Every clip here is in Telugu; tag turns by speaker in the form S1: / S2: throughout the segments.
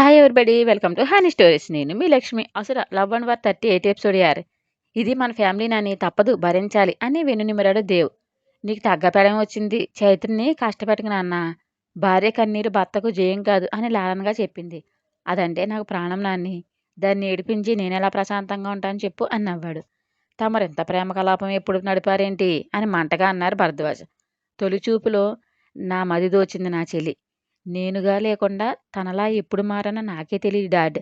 S1: Hi everybody welcome to honey stories. నేను మీ లక్ష్మి. అసలు లవ్ అండ్ వార్ 38 ఎపిసోడ్ యార్. ఇది మన ఫ్యామిలీ నాని, తప్పదు భరించాలి అని వెన్నునిమిరాడు దేవ్. నీకు తగ్గపెడం వచ్చింది, చైత్రని కష్టపెట్టకు నాన్న. భార్య కన్నీరు భర్తకు జయం కాదు అని లాలనగా చెప్పింది. అదంటే నాకు ప్రాణం నాన్ని. దాన్ని ఏడిపించి నేనెలా ప్రశాంతంగా ఉంటాను చెప్పు అని నవ్వాడు. తమరింత ప్రేమ కలాపం ఎప్పుడు నడిపారేంటి అని మంటగా అన్నారు భరద్వాజ్. తొలి చూపులో నా మది దోచింది నా చెల్లి. నేనుగా లేకుండా తనలా ఎప్పుడు మారనో నాకే తెలియదు డాడ్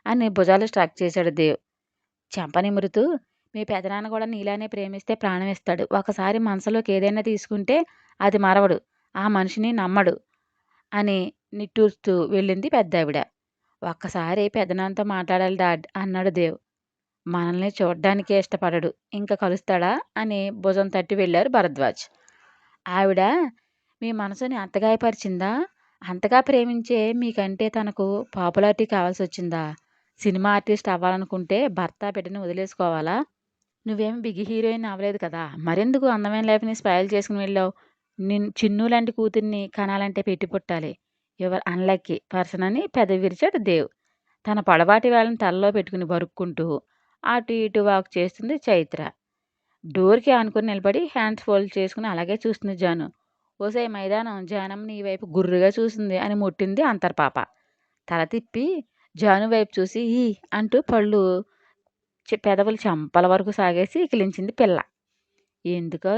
S1: అని భుజాలు స్ట్రాక్ చేశాడు దేవ్. చెంప నిమురుతూ, మీ పెదనాన్న కూడా నీలానే ప్రేమిస్తే ప్రాణం ఇస్తాడు. ఒకసారి మనసులోకి ఏదైనా తీసుకుంటే అది మరవడు, ఆ మనిషిని నమ్మడు అని నిట్టూరుస్తూ వెళ్ళింది పెద్దావిడ. ఒక్కసారి పెదనాన్నతో మాట్లాడాలి డాడ్ అన్నాడు దేవ్. మనల్ని చూడ్డానికే ఇష్టపడడు, ఇంకా కలుస్తాడా అని భుజం తట్టి వెళ్ళారు భరద్వాజ్. ఆవిడ మీ మనసుని అంత గాయపరిచిందా? అంతగా ప్రేమించే మీకంటే తనకు పాపులారిటీ కావాల్సి వచ్చిందా? సినిమా ఆర్టిస్ట్ అవ్వాలనుకుంటే భర్త బిడ్డని వదిలేసుకోవాలా? నువ్వేమి బిగ్ హీరోయిన్ అవ్వలేదు కదా, మరెందుకు అందమైన లైఫ్ని స్పాయిల్ చేసుకుని వెళ్ళావు? చిన్ను లాంటి కూతుర్ని కనాలంటే పెట్టి పుట్టాలి. యువర్ అన్లక్కీ పర్సన్ అని పెదవి విరిచాడు దేవ్. తన పొడవాటి వేళను తలలో పెట్టుకుని బరుక్కుంటూ అటు ఇటు వాక్ చేస్తుంది చైత్ర. డోర్కి ఆనుకుని నిలబడి హ్యాండ్స్ ఫోల్డ్ చేసుకుని అలాగే చూస్తుంది జాను. ఓసే మైదానం, జానమ్మ నీ వైపు గుర్రుగా చూసింది అని ముట్టింది అంతర్పాప. తల తిప్పి జాను వైపు చూసి ఈ అంటూ పళ్ళు పెదవులు చెంపల వరకు సాగేసి ఇకిలించింది పిల్ల. ఎందుకో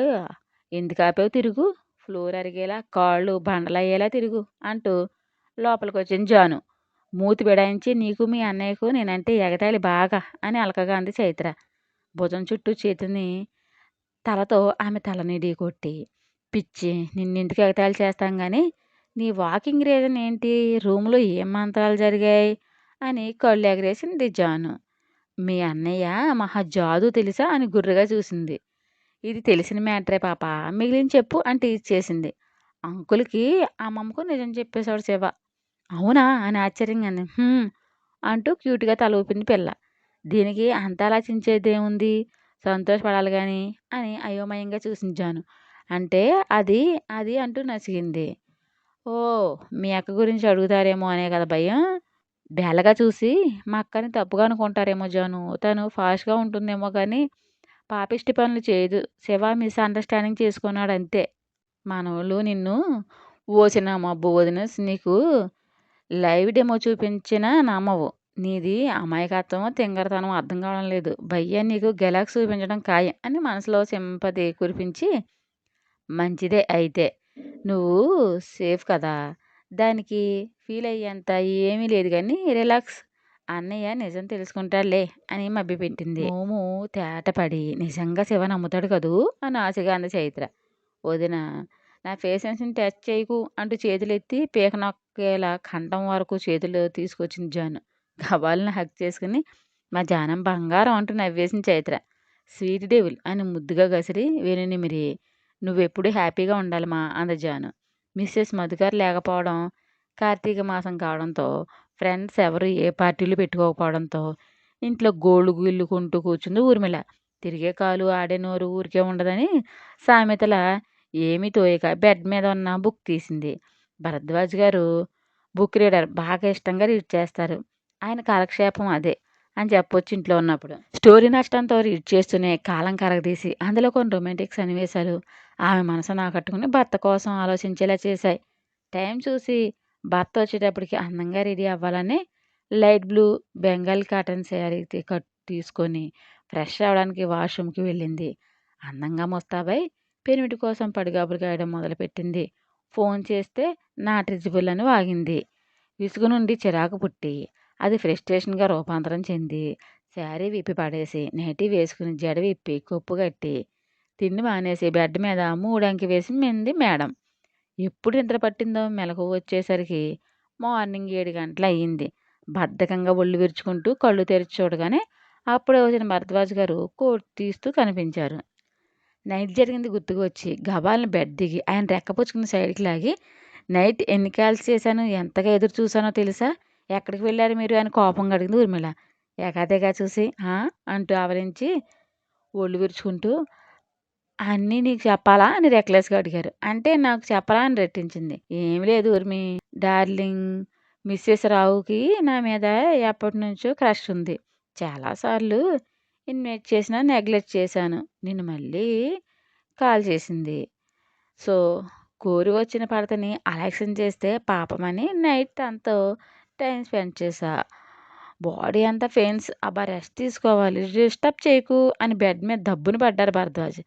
S1: ఎందుకు ఆపావు తిరుగు, ఫ్లోర్ అరిగేలా కాళ్ళు బండలయ్యేలా తిరుగు అంటూ లోపలికి వచ్చింది జాను. మూతి బిడాయించి నీకు మీ అన్నయ్యకు నేనంటే ఎగతాళి బాగా అని అలకగా అంది చైత్ర. భుజం చుట్టూ చేతిని తలతో ఆమె తలని ఢీ కొట్టి, పిచ్చి నిన్నెందుకు ఎగతాళి చేస్తాం కానీ నీ వాకింగ్ రీజన్ ఏంటి, రూమ్లో ఏం మంత్రాలు జరిగాయి అని కళ్ళు ఎగరేసింది జాను. మీ అన్నయ్య మహా జాదు తెలుసా అని గుర్రగా చూసింది. ఇది తెలిసిన మ్యాటరే పాప, మిగిలిన చెప్పు అంటే ఇచ్చేసింది. అంకుల్కి అమ్మమ్మకు నిజం చెప్పేశాడు శివ. అవునా అని ఆశ్చర్యంగా అంది. అంటూ క్యూట్గా తల ఊపింది పిల్ల. దీనికి అంత ఆలోచించేదేముంది, సంతోషపడాలి కానీ అని అయోమయంగా చూసింది జాను. అంటే అది అది అంటూ నసిగింది. ఓ మీ అక్క గురించి అడుగుతారేమో అనే కదా భయం. బేలగా చూసి మా అక్కని తప్పుగా అనుకుంటారేమో జాను, తను ఫాస్ట్గా ఉంటుందేమో కానీ పాపిష్టి పనులు చేయదు. శివ మిస్అండర్స్టాండింగ్ చేసుకున్నాడు అంతే. మనోళ్ళు నిన్ను ఓసిన మబ్బు వదిన నీకు లైవ్ డెమో చూపించినా నమ్మవు. నీది అమాయకత్వం తింగరతనం అర్థం కావడం లేదు. భయ్య నీకు గెలాక్స్ చూపించడం ఖాయం అని మనసులో సింపతి కురిపించి, మంచిదే అయితే నువ్వు సేఫ్ కదా, దానికి ఫీల్ అయ్యేంత ఏమీ లేదు కానీ రిలాక్స్, అన్నయ్య నిజం తెలుసుకుంటాడులే అని మభ్యపెట్టింది. మోము తేటపడి నిజంగా శివ నమ్ముతాడు కదూ అని ఆశగా అంది చైత్ర. వదిన నా ఫేసెన్స్ని టచ్ చేయకు అంటూ చేతులెత్తి పీక నొక్కేలా కంఠం వరకు చేతులు తీసుకొచ్చింది జాను. గబాలను హక్ చేసుకుని మా జానం బంగారం అంటూ నవ్వేసింది చైత్ర. స్వీట్ డెవిల్ అని ముద్దుగా గసిరి వెనునిమిరి, నువ్వెప్పుడు హ్యాపీగా ఉండాలి మా అంద జాను. మిస్సెస్ మధుగారు లేకపోవడం, కార్తీక మాసం కావడంతో ఫ్రెండ్స్ ఎవరు ఏ పార్టీలు పెట్టుకోకపోవడంతో ఇంట్లో గోళ్ళు గిల్లుకుంటూ కూర్చుంది ఊర్మిళ. తిరిగే కాలు ఆడే నోరు ఊరికే ఉండదని సామెతల ఏమీ తోయక బెడ్ మీద ఉన్న బుక్ తీసింది. భరద్వాజ్ గారు బుక్ రీడర్, బాగా ఇష్టంగా రీడ్ చేస్తారు. ఆయన కాలక్షేపం అదే అని చెప్పొచ్చు ఇంట్లో ఉన్నప్పుడు. స్టోరీ నష్టంతో రీడ్ చేస్తూనే కాలం కరగదీసి అందులో కొన్ని రొమాంటిక్ సన్నివేశాలు ఆమె మనసును ఆకట్టుకుని భర్త కోసం ఆలోచించేలా చేశాయి. టైం చూసి భర్త వచ్చేటప్పటికి అందంగా రెడీ అవ్వాలని light blue Bengal cotton sari తీసుకొని ఫ్రెష్ అవ్వడానికి వాష్రూమ్కి వెళ్ళింది. అందంగా ముస్తాబై పెనిమిటి కోసం పడిగాపులు కాయడం మొదలుపెట్టింది. ఫోన్ చేస్తే నాట్ రీచబుల్ అని వాగింది. విసుగు నుండి చిరాకు పుట్టి అది ఫ్రస్ట్రేషన్గా రూపాంతరం చెంది శారీ విప్పి పడేసి నైటీ వేసుకుని జడ విప్పి కొప్పు కట్టి తిండి మానేసి బెడ్ మీద 3 అంకి వేసి మింది మేడం. ఎప్పుడు నిద్ర పట్టిందో మెలకు వచ్చేసరికి మార్నింగ్ 7 గంటలు అయ్యింది. బద్ధకంగా ఒళ్ళు విరుచుకుంటూ కళ్ళు తెరిచి చూడగానే అప్పుడే వచ్చిన భరద్వాజ్ గారు కోట్ తీస్తూ కనిపించారు. నైట్ జరిగింది గుర్తుకు వచ్చి గబాలను బెడ్ దిగి ఆయన రెక్కపుచ్చుకుని సైడ్కి లాగి, నైట్ ఎన్ని కాల్స్ చేశాను, ఎంతగా ఎదురు చూశానో తెలుసా, ఎక్కడికి వెళ్ళారు మీరు అని కోపంగా అడిగింది ఊర్మిళ. ఏకాదేగా చూసి అంటూ ఆవరించి ఒళ్ళు విరుచుకుంటూ, అన్నీ నీకు చెప్పాలా అని రెక్లెస్గా అడిగారు. అంటే నాకు చెప్పరా అని రెట్టించింది. ఏమి లేదు ఊర్మి డార్లింగ్, మిసెస్ రావుకి నా మీద ఎప్పటినుంచో క్రష్ ఉంది. చాలా సార్లు ఇన్వైట్ చేసినా నెగ్లెక్ట్ చేశాను. నిన్ను మళ్ళీ కాల్ చేసింది. సో, కోరి వచ్చిన పడతని అలక్ష్యం చేస్తే పాపమని నైట్ తనతో టైమ్ స్పెండ్ చేశా. బాడీ అంతా పెయిన్స్. అబ్బా! రెస్ట్ తీసుకోవాలి. డిస్టర్బ్ చేయకు అని బెడ్ మీద దబ్బున పడ్డారు భరద్వాజ్.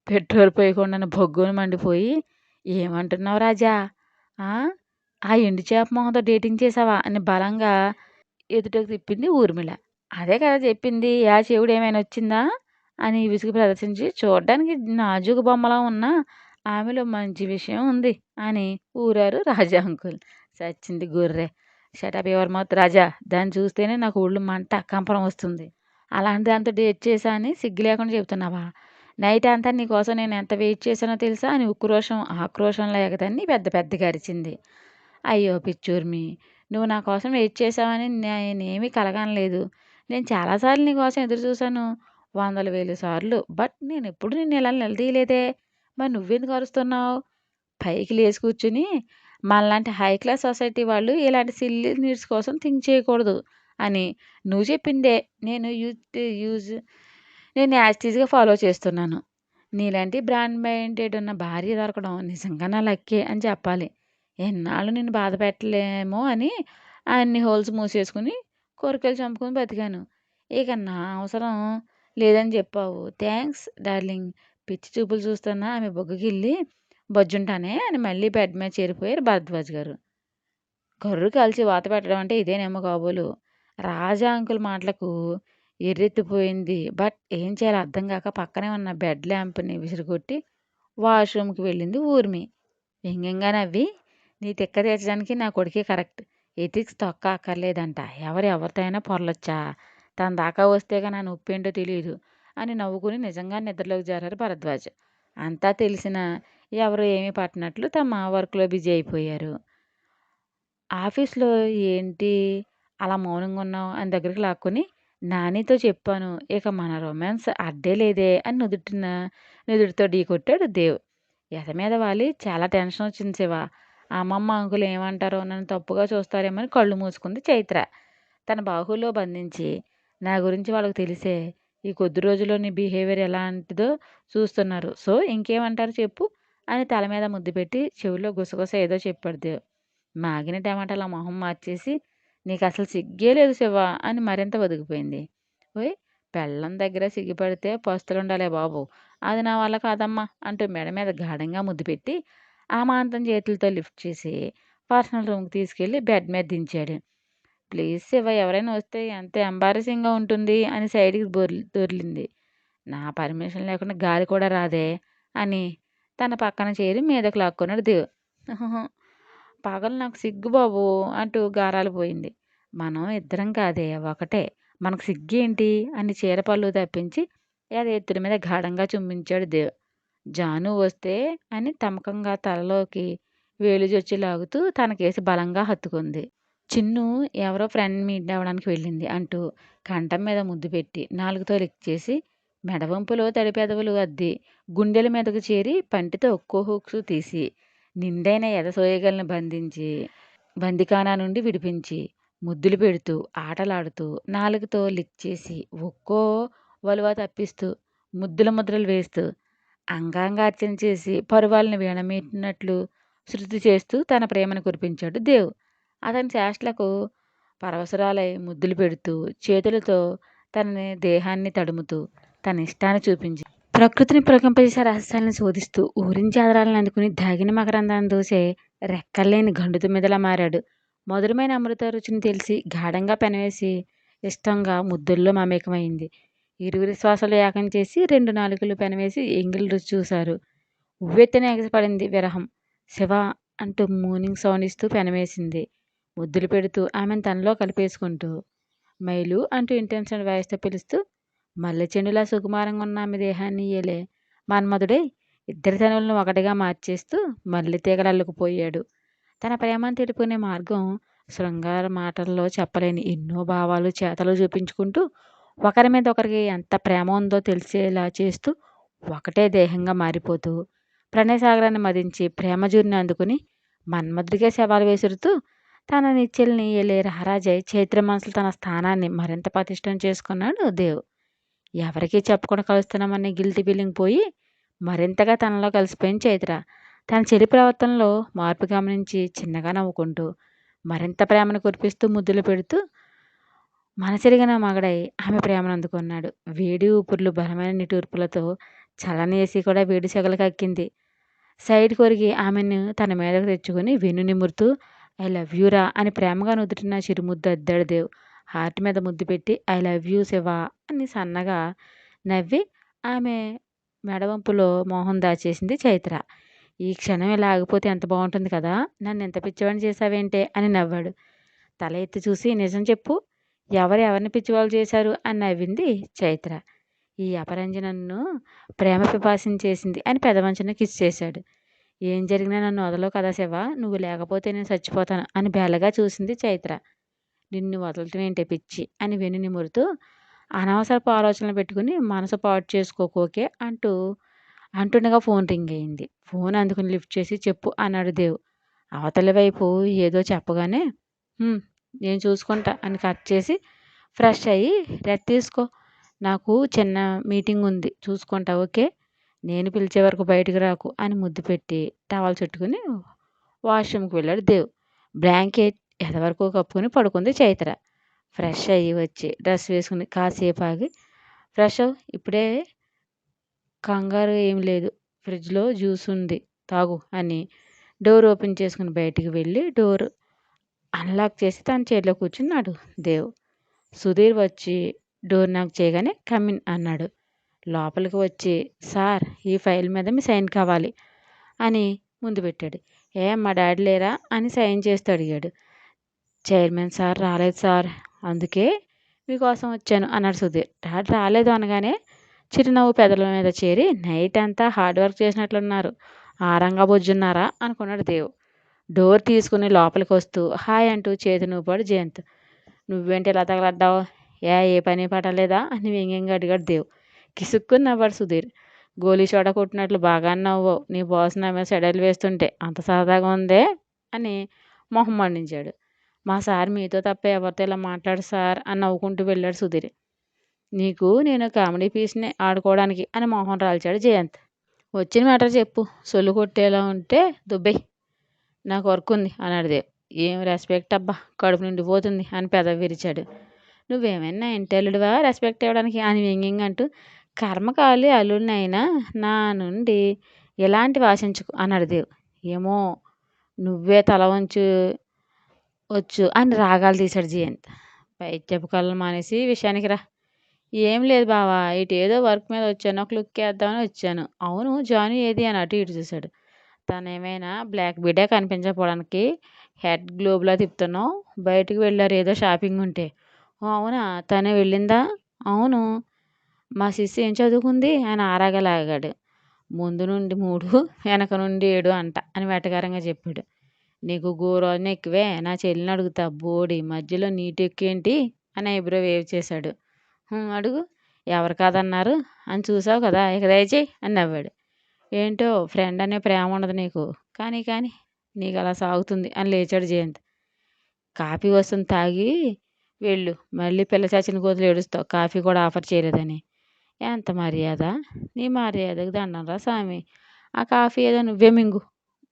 S1: పెట్రోల్ పోయకుండానే బొగ్గున మండిపోయి, "ఏమంటున్నావు రాజా? ఆ! ఆ ఎండు చేప మొహంతో డేటింగ్ చేసావా?" అని బలంగా ఎదుటకు తిప్పింది ఊర్మిళ. "అదే కదా చెప్పింది. యా చెవిడు ఏమైనా వచ్చిందా?" అని విసుగు ప్రదర్శించి, "చూడ్డానికి నాజూకు బొమ్మలా ఉన్నా ఆమెలో మంచి విషయం ఉంది" అని ఊరారు రాజా అంకుల్. సచ్చింది గొర్రె. షటప్ యువర్ మౌత్ రాజా. దాన్ని చూస్తేనే నాకు ఒళ్ళు మంట, కంపరం వస్తుంది. అలాంటి దాంతో డేట్ చేశా అని సిగ్గు లేకుండా చెప్తున్నావా? నైట్ అంతా నీకోసం నేను ఎంత వెయిట్ చేశానో తెలుసా? అని ఉక్రోషం, ఆక్రోషంలో ఎగతాన్ని పెద్ద పెద్దగా అరిచింది. అయ్యో పిచ్చూర్మి! నువ్వు నా కోసం వెయిట్ చేశావని నేనేమీ కలగనలేదు. నేను చాలా సార్లు నీ కోసం ఎదురు చూశాను. వందల వేల సార్లు. బట్ నేనెప్పుడు నిన్ను ఇలా నిలదీయలేదే. మరి నువ్వెందుకు అరుస్తున్నావు? పైకి లేచి కూర్చుని, మనలాంటి హై క్లాస్ సొసైటీ వాళ్ళు ఇలాంటి సిల్లీ నీడ్స్ కోసం థింక్ చేయకూడదు అని నువ్వు చెప్పిందే నేను నేను యాజ్ టీజ్‌గా ఫాలో చేస్తున్నాను. నీలాంటి బ్రాండ్ మైండెడ్ ఉన్న భార్య దొరకడం నిజంగా నా లక్కే అని చెప్పాలి. ఎన్నాళ్ళు నిన్ను బాధ పెట్టలేమో అని అన్ని హోల్స్ మూసేసుకొని, కోరికలు చంపుకొని బతికాను. ఇక నా అవసరం లేదని చెప్పావు. Thanks darling. పిచ్చి చూపులు చూస్తున్న ఆమె బుగ్గగిల్లి బజ్జుంటానే అని మళ్ళీ బెడ్ మీద చేరిపోయారు భరద్వాజ్ గారు. కర్రు కాల్చి వాత పెట్టడం అంటే ఇదేనేమో కాబోలు. రాజా అంకుల్ మాటలకు ఎర్రెత్తిపోయింది. బట్ ఏం చేయాలో అర్థం కాక పక్కనే ఉన్న బెడ్ ల్యాంప్‌ని విసిరికొట్టి వాష్‌రూమ్‌కి వెళ్ళింది ఊర్మి. వ్యంగ్యంగా నవ్వి, "నీ తిక్క తీర్చడానికి నా కొడుకే కరెక్ట్. ఎథిక్స్ తొక్క అక్కర్లేదంట. ఎవరితో అయినా పొరలొచ్చా? తన దాకా వస్తేగా నా నొప్పేంటో తెలీదు" అని నవ్వుకుని నిజంగా నిద్రలోకి జారారు భరద్వాజ్. అంతా తెలిసినా ఎవరు ఏమీ పట్టనట్లు తమ వర్క్‌లో బిజీ అయిపోయారు. ఆఫీస్‌లో ఏంటి అలా మౌనంగున్నావు అని దగ్గరికి లాక్కొని, నానితో చెప్పాను. ఇక మన రొమాన్స్ అడ్డే లేదే అని నుదుటితో ఢీకొట్టాడు దేవ్. ఎద మీద వాలి చాలా టెన్షనొచ్చింది శివ. అమ్మమ్మ, అంకుల్ ఏమంటారో నన్ను తప్పుగా చూస్తారేమో అని కళ్ళు మూసుకుంది చైత్ర. తన బాహువులో బంధించి, నా గురించి వాళ్ళకి తెలిసే ఈ కొద్ది రోజుల్లో నీ బిహేవియర్ ఎలాంటిదో చూస్తున్నారు. సో, ఇంకేమంటారు చెప్పు అని తల మీద ముద్దు పెట్టి చెవిలో గుసగుస ఏదో చెప్పాడు దేవ్. మాగిన టమాటాలా మొహం మార్చేసి, "నీకసలు సిగ్గే లేదు శివ" అని మరింత ఒదిగిపోయింది. "ఓయ్! పెళ్ళాం దగ్గర సిగ్గుపడితే పస్తులుండాలే బాబు. అది నా వల్ల కాదమ్మా" అంటూ మెడ మీద గాఢంగా ముద్దు పెట్టి, అమాంతం చేతులతో లిఫ్ట్ చేసి పర్సనల్ రూమ్‌కి తీసుకెళ్ళి బెడ్ మీద దించాడు. "ప్లీజ్ శివ ఎవరైనా వస్తే ఎంత ఎంబారసింగ్‌గా ఉంటుంది" అని సైడ్‌కి దొర్లింది. "నా పర్మిషన్ లేకుండా గాలి కూడా రాదే" అని తన పక్కన చేరి మీదకి లాక్కున్నాడు దేవ్. "పగలు నాకు సిగ్గు బాబూ" అంటూ గారాలు పోయింది. "మనం ఇద్దరం కాదే ఒకటే. మనకు సిగ్గేంటి" అని చీర పళ్ళు తప్పించి ఎత్తుడి మీద గాఢంగా చుంబించాడు దేవ్. "జాను వస్తే" అని తమకంగా తలలోకి వేలుజొచ్చి లాగుతూ తనకేసి బలంగా హత్తుకుంది. చిన్ను ఎవరో ఫ్రెండ్ మీట్ అవ్వడానికి వెళ్ళింది అంటూ కంఠం మీద ముద్దు పెట్టి నాలుకతో లిక్ చేసి మెడవంపులో తడి పెదవులు అద్ది గుండెల మీదకు చేరి పంటితో ఒక్కో హుక్సు తీసి నిండైన ఎదసోయగలను బంధించి బందిఖానా నుండి విడిపించి ముద్దులు పెడుతూ ఆటలాడుతూ నాలుకతో లిక్ చేసి ఒక్కో వలువ తప్పిస్తూ ముద్దుల ముద్రలు వేస్తూ అంగాంగార్చన చేసి పరువాలను వీణమీటినట్లు శృతి చేస్తూ తన ప్రేమను కురిపించాడు దేవ్. అతని చేష్టలకు పరవశురాలై ముద్దులు పెడుతూ చేతులతో తనని దేహాన్ని తడుముతూ తన ఇష్టాన్ని చూపించి ప్రకృతిని పులకింపజేసే రహస్యాలను శోధిస్తూ ఊరించి ఆదరాలను అందుకుని దాగిన మకరందాన్ని దూసే రెక్కల్లేని గండు తుమ్మెదలా మారాడు. మధురమైన అమృత రుచిని తెలిసి గాఢంగా పెనవేసి ఇష్టంగా ముద్దుల్లో మమేకమైంది. ఇరువురి శ్వాసలు ఏకం చేసి 2 నాలుకలు పెనవేసి ఎంగిలి రుచి చూశారు. ఉవ్వెత్తున ఎగసిపడింది విరహం. శివ అంటూ మూనింగ్ సౌండ్ ఇస్తూ పెనవేసింది. ముద్దులు పెడుతూ ఆమెను తనలో కలిపేసుకుంటూ మైలు అంటూ ఇంటెన్షన్ వాయిస్‌తో పిలుస్తూ మల్లె చెండులా సుకుమారంగా ఉన్న ఆమె దేహాన్ని ఏలే మన్మధుడై ఇద్దరి తనువులను ఒకటిగా మార్చేస్తూ మల్లె తీగలల్లుకుపోయాడు. తన ప్రేమను తెలుపుకునే మార్గం శృంగార మాటల్లో చెప్పలేని ఎన్నో భావాలు చేతలు చూపించుకుంటూ ఒకరి మీద ఒకరికి ఎంత ప్రేమ ఉందో తెలిసేలా చేస్తూ ఒకటే దేహంగా మారిపోతూ ప్రణయసాగరాన్ని మదించి ప్రేమజూరిని అందుకుని మన్మధుడికే సవాలు విసురుతూ తన నిచ్చెల్ని ఏలే రారాజై చైత్ర మనసులో తన స్థానాన్ని మరింత పటిష్టం చేసుకున్నాడు దేవ్. ఎవరికీ చెప్పకుండా కలుస్తున్నామనే గిల్టీ ఫీలింగ్ పోయి మరింతగా తనలో కలిసిపోయింది చైత్ర. తన చెల్లి ప్రవర్తనలో మార్పు గమనించి చిన్నగా నవ్వుకుంటూ మరింత ప్రేమను కురిపిస్తూ ముద్దులు పెడుతూ మనసెరిగిన మగడై ఆమె ప్రేమను అందుకున్నాడు. వేడి ఊపిర్లు బలమైన నిట్టూర్పులతో చల్లని ఏసీ కూడా వేడి సెగలు కక్కింది. సైడ్ కొరిగి ఆమెను తన మీదకు తెచ్చుకుని వెన్ను నిమురుతూ ఐ లవ్ యూరా అని ప్రేమగా నుదుటిన చిరుముద్దు అద్దాడు దేవ్. హార్ట్ మీద ముద్దు పెట్టి ఐ లవ్ యూ శివ అని సన్నగా నవ్వి ఆమె మెడవంపులో మోహం దాచేసింది చైత్ర. ఈ క్షణం ఇలా ఆగిపోతే ఎంత బాగుంటుంది కదా, నన్ను ఎంత పిచ్చివాడిని చేశావేంటే అని నవ్వాడు. తల ఎత్తి చూసి నిజం చెప్పు, ఎవరిని పిచ్చివాళ్ళు చేశారు అని నవ్వింది చైత్ర. ఈ అపరంజి నన్ను ప్రేమ పిపాసం చేసింది అని పెదవంచన కిస్ చేశాడు. ఏం జరిగినా నన్ను వదలవు కదా శివ, నువ్వు లేకపోతే నేను చచ్చిపోతాను అని బేలగా చూసింది చైత్ర. నిన్ను వదలటం ఏంటే పిచ్చి అని వెన్ను నిమురుతూ అనవసరపు ఆలోచనలు పెట్టుకుని మనసు పాడు చేసుకోకోకే అంటుండగా ఫోన్ రింగ్ అయింది. ఫోన్ అందుకుని లిఫ్ట్ చేసి చెప్పు అన్నాడు దేవ్. అవతలి వైపు ఏదో చెప్పగానే నేను చూసుకుంటా అని కట్ చేసి ఫ్రెష్ అయ్యి రెస్ట్ తీసుకో, నాకు చిన్న మీటింగ్ ఉంది చూసుకుంటా ఓకే, నేను పిలిచే వరకు బయటకు రాకు అని ముద్దు పెట్టి టవల్ చుట్టుకుని వాష్రూమ్కి వెళ్ళాడు దేవ్. బ్లాంకెట్ ఎదవరకు కప్పుకొని పడుకుంది చైత్ర. ఫ్రెష్ అయ్యి వచ్చి డ్రెస్ వేసుకుని కాసేపు ఆగి ఫ్రెష్ ఇప్పుడే కంగారు ఏం లేదు, ఫ్రిడ్జ్లో జ్యూస్ ఉంది తాగు అని డోర్ ఓపెన్ చేసుకుని బయటికి వెళ్ళి డోర్ అన్లాక్ చేసి తన చైర్లో కూర్చున్నాడు దేవ్. సుధీర్ వచ్చి డోర్ నాక్ చేయగానే కమిన్ అన్నాడు. లోపలికి వచ్చి సార్ ఈ ఫైల్ మీద మీ సైన్ కావాలి అని ముందు పెట్టాడు. మా డాడీ లేరా అని సైన్ చేస్తూ అడిగాడు. చైర్మన్ సార్ రాలేదు సార్, అందుకే మీకోసం వచ్చాను అన్నాడు సుధీర్. డాడీ రాలేదు అనగానే చిరునవ్వు పెదల మీద చేరి నైట్ అంతా హార్డ్ వర్క్ చేసినట్లున్నారు, ఆరంగా బొజ్జున్నారా అనుకున్నాడు దేవ్. డోర్ తీసుకుని లోపలికి వస్తూ హాయ్ అంటూ చేతి నూపాడు జయంత్. నువ్వేంటి ఇలా తగలడ్డావు, ఏ పని పట్టలేదా అని వ్యంగ్యంగా అడిగాడు దేవ్. కిసుక్కుని నవ్వాడు సుధీర్. గోలీ చోట కొట్టినట్లు బాగా నవ్వు, నీ బాస్ నా మీద సెడలు వేస్తుంటే అంత సరదాగా ఉందే అని మొహం మండించాడు. మా సార్ మీతో తప్ప ఎవరితో ఇలా మాట్లాడు సార్ అని నవ్వుకుంటూ వెళ్ళాడు సుధీర్. నీకు నేను కామెడీ పీస్ని ఆడుకోవడానికి అని మొహం రాల్చాడు జయంత్. వచ్చిన మ్యాటర్ చెప్పు, సొల్లు కొట్టేలా ఉంటే దుబ్బై, నాకు వర్క్ ఉంది అన్నాడు దేవ్. ఏం రెస్పెక్ట్ అబ్బా, కడుపు నిండిపోతుంది అని పెదవి విరిచాడు. నువ్వేమైనా ఇంటెల్లుడువా రెస్పెక్ట్ ఇవ్వడానికి అని వ్యంగ్యంగా అంటూ కర్మకాలి అల్లుడినైనా నా నుండి ఎలాంటి ఆశించుకు అన్నాడు దేవ్. ఏమో నువ్వే తల వంచు వచ్చు అని రాగాలు తీశాడు జయంత్. పైత్యపు కళ్ళు మానేసి విషయానికి రా. ఏం లేదు బావా, ఇటు ఏదో వర్క్ మీద వచ్చాను, ఒక లుక్ వేద్దామని వచ్చాను. అవును జాను ఏది అని అటు ఇటు చూశాడు. తనేమైనా బ్లాక్ బీడే కనిపించకపోవడానికి హెడ్ గ్లోబ్లా తిప్పుతున్నావు, బయటికి వెళ్ళారు ఏదో షాపింగ్ ఉంటే. ఓ అవునా, తనే వెళ్ళిందా? అవును. మా సిస్సి ఏం చదువుకుంది అని ఆరాగలాగాడు. ముందు నుండి 3 వెనక నుండి 7 అంట అని వెటకారంగా చెప్పాడు. నీకు గోరోజున ఎక్కువే, నా చెల్లిని అడుగుతా బోడి మధ్యలో నీటి ఎక్కువేంటి అని ఐబ్రో వేవ్ చేశాడు. అడుగు, ఎవరు కాదన్నారు అని చూసావు కదా, ఇక దయచేయి అని నవ్వాడు. ఏంటో ఫ్రెండ్ అనే ప్రేమ ఉండదు నీకు, కానీ నీకు అలా సాగుతుంది అని లేచాడు జయంత్. కాఫీ వస్తుంది తాగి వెళ్ళు, మళ్ళీ పిల్ల చచ్చిన కోతులు ఏడుస్తావు కాఫీ కూడా ఆఫర్ చేయలేదని. ఎంత మర్యాద, నీ మర్యాదకు దండంరా స్వామి, ఆ కాఫీ ఏదో నువ్వే మింగు,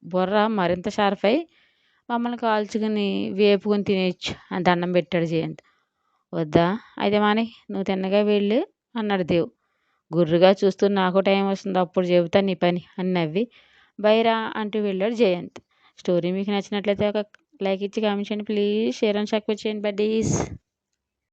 S1: బుర్ర మరింత షార్ప్ అయి మమ్మల్ని కాల్చుకుని వేపుకొని తినేయచ్చు అని దండం పెట్టాడు జయంత్. వద్దా, అయితే మాని, నువ్వు తిన్నగా వెళ్ళు అన్నాడు దేవ్. గుర్రుగా చూస్తూ నాకు టైం వస్తుంది అప్పుడు చెబుతా నీ పని అని నవ్వి బైరా అంటూ వెళ్ళాడు జయంత్. స్టోరీ మీకు నచ్చినట్లయితే ఒక లైక్ ఇచ్చి కామెంట్ చేయండి ప్లీజ్, షేర్ అండ్ సబ్స్క్రైబ్ చేయండి బడ్డీస్.